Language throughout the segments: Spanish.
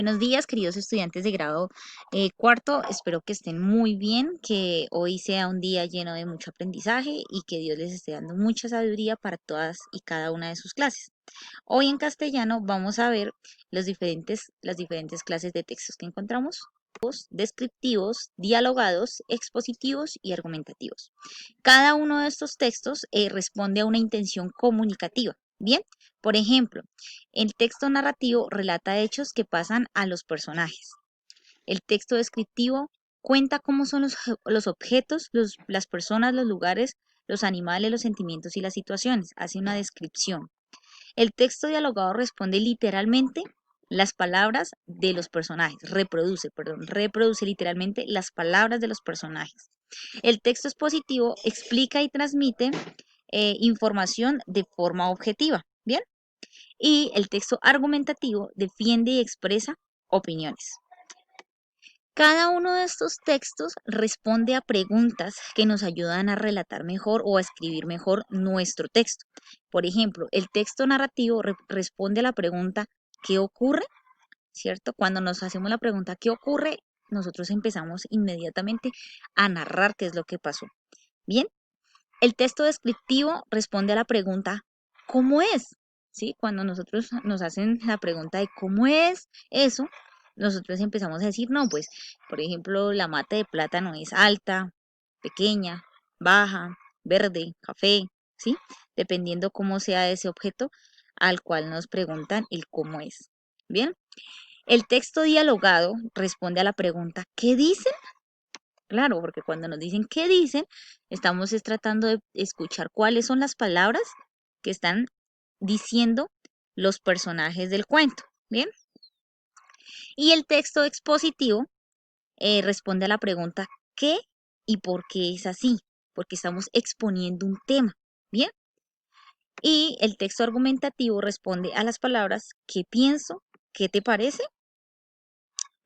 Buenos días, queridos estudiantes de grado cuarto. Espero que estén muy bien, que hoy sea un día lleno de mucho aprendizaje y que Dios les esté dando mucha sabiduría para todas y cada una de sus clases. Hoy en castellano vamos a ver las diferentes clases de textos que encontramos: descriptivos, dialogados, expositivos y argumentativos. Cada uno de estos textos responde a una intención comunicativa. Bien, por ejemplo, el texto narrativo relata hechos que pasan a los personajes. El texto descriptivo cuenta cómo son los objetos, las personas, los lugares, los animales, los sentimientos y las situaciones. Hace una descripción. El texto dialogado responde literalmente las palabras de los personajes, reproduce literalmente las palabras de los personajes. El texto expositivo explica y transmite información de forma objetiva, ¿bien? Y el texto argumentativo defiende y expresa opiniones. Cada uno de estos textos responde a preguntas que nos ayudan a relatar mejor o a escribir mejor nuestro texto. Por ejemplo, el texto narrativo responde a la pregunta ¿qué ocurre? ¿Cierto? Cuando nos hacemos la pregunta ¿qué ocurre? Nosotros empezamos inmediatamente a narrar qué es lo que pasó. Bien, el texto descriptivo responde a la pregunta ¿cómo es? ¿Sí? Cuando nosotros nos hacen la pregunta de ¿cómo es eso? Nosotros empezamos a decir, no, pues, por ejemplo, la mata de plátano es alta, pequeña, baja, verde, café, ¿sí? Dependiendo cómo sea ese objeto al cual nos preguntan el cómo es. Bien, el texto dialogado responde a la pregunta ¿qué dice? Claro, porque cuando nos dicen qué dicen, estamos tratando de escuchar cuáles son las palabras que están diciendo los personajes del cuento. Bien. Y el texto expositivo responde a la pregunta ¿qué y por qué es así? Porque estamos exponiendo un tema. Bien. Y el texto argumentativo responde a las palabras ¿qué pienso? ¿Qué te parece?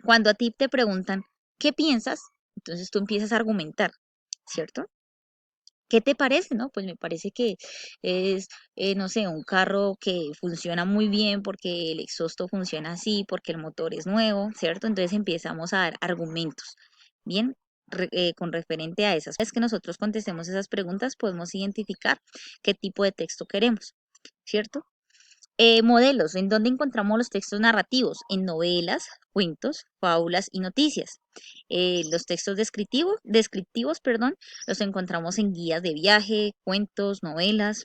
Cuando a ti te preguntan ¿qué piensas? Entonces tú empiezas a argumentar, ¿cierto? ¿Qué te parece, no? Pues me parece que es, no sé, un carro que funciona muy bien porque el exhausto funciona así, porque el motor es nuevo, ¿cierto? Entonces empezamos a dar argumentos, ¿bien? Con referente a esas. Es que nosotros contestemos esas preguntas, podemos identificar qué tipo de texto queremos, ¿cierto? Modelos, ¿en dónde encontramos los textos narrativos? En novelas, cuentos, fábulas y noticias. Los textos descriptivos, perdón, los encontramos en guías de viaje, cuentos, novelas,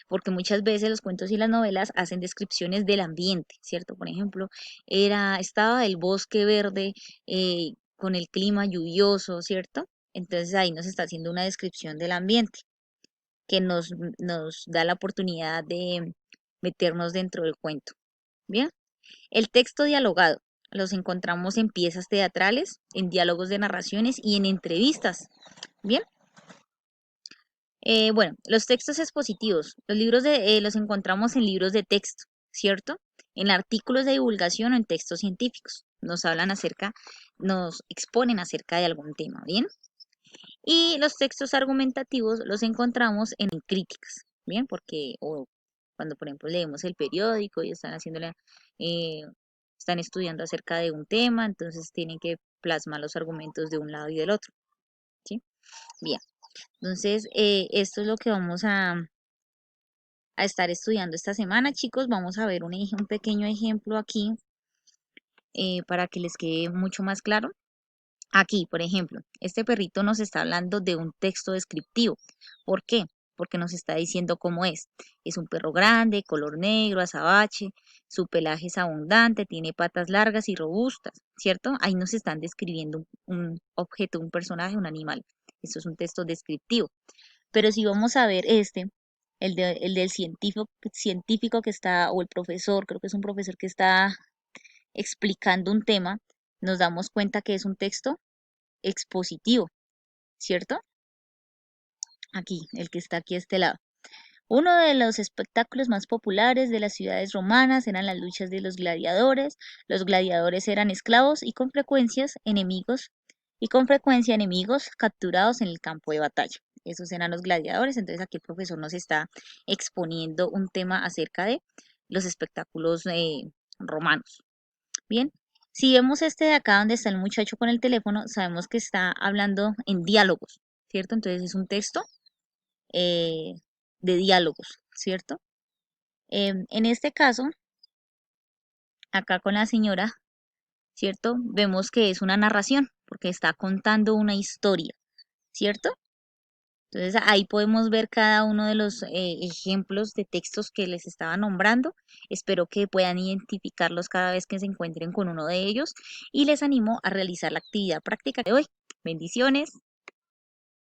porque muchas veces los cuentos y las novelas hacen descripciones del ambiente, ¿cierto? Por ejemplo, estaba el bosque verde con el clima lluvioso, ¿cierto? Entonces ahí nos está haciendo una descripción del ambiente que nos da la oportunidad de meternos dentro del cuento. Bien, el texto dialogado los encontramos en piezas teatrales, en diálogos de narraciones y en entrevistas. Bien, bueno, los textos expositivos, los encontramos en libros de texto, ¿cierto? En artículos de divulgación o en textos científicos. Nos exponen acerca de algún tema, ¿bien? Y los textos argumentativos los encontramos en críticas, ¿bien? Porque cuando, por ejemplo, leemos el periódico y eh, están estudiando acerca de un tema, entonces tienen que plasmar los argumentos de un lado y del otro, ¿sí? Bien, entonces esto es lo que vamos a estar estudiando esta semana, chicos. Vamos a ver un pequeño ejemplo aquí para que les quede mucho más claro. Aquí, por ejemplo, este perrito nos está hablando de un texto descriptivo. ¿Por qué? Porque nos está diciendo cómo es. Es un perro grande, color negro, azabache, su pelaje es abundante, tiene patas largas y robustas, ¿cierto? Ahí nos están describiendo un objeto, un personaje, un animal. Esto es un texto descriptivo. Pero si vamos a ver el del científico que está, o el profesor, creo que es un profesor que está explicando un tema, nos damos cuenta que es un texto expositivo, ¿cierto? Aquí, el que está aquí a este lado. Uno de los espectáculos más populares de las ciudades romanas eran las luchas de los gladiadores. Los gladiadores eran esclavos y con frecuencia enemigos capturados en el campo de batalla. Esos eran los gladiadores. Entonces aquí el profesor nos está exponiendo un tema acerca de los espectáculos romanos. Bien, si vemos este de acá donde está el muchacho con el teléfono, sabemos que está hablando en diálogos, ¿cierto? Entonces es un texto eh, de diálogos, ¿cierto? En este caso, acá con la señora, ¿cierto? Vemos que es una narración, porque está contando una historia, ¿cierto? Entonces ahí podemos ver cada uno de los ejemplos de textos que les estaba nombrando. Espero que puedan identificarlos cada vez que se encuentren con uno de ellos y les animo a realizar la actividad práctica de hoy. Bendiciones.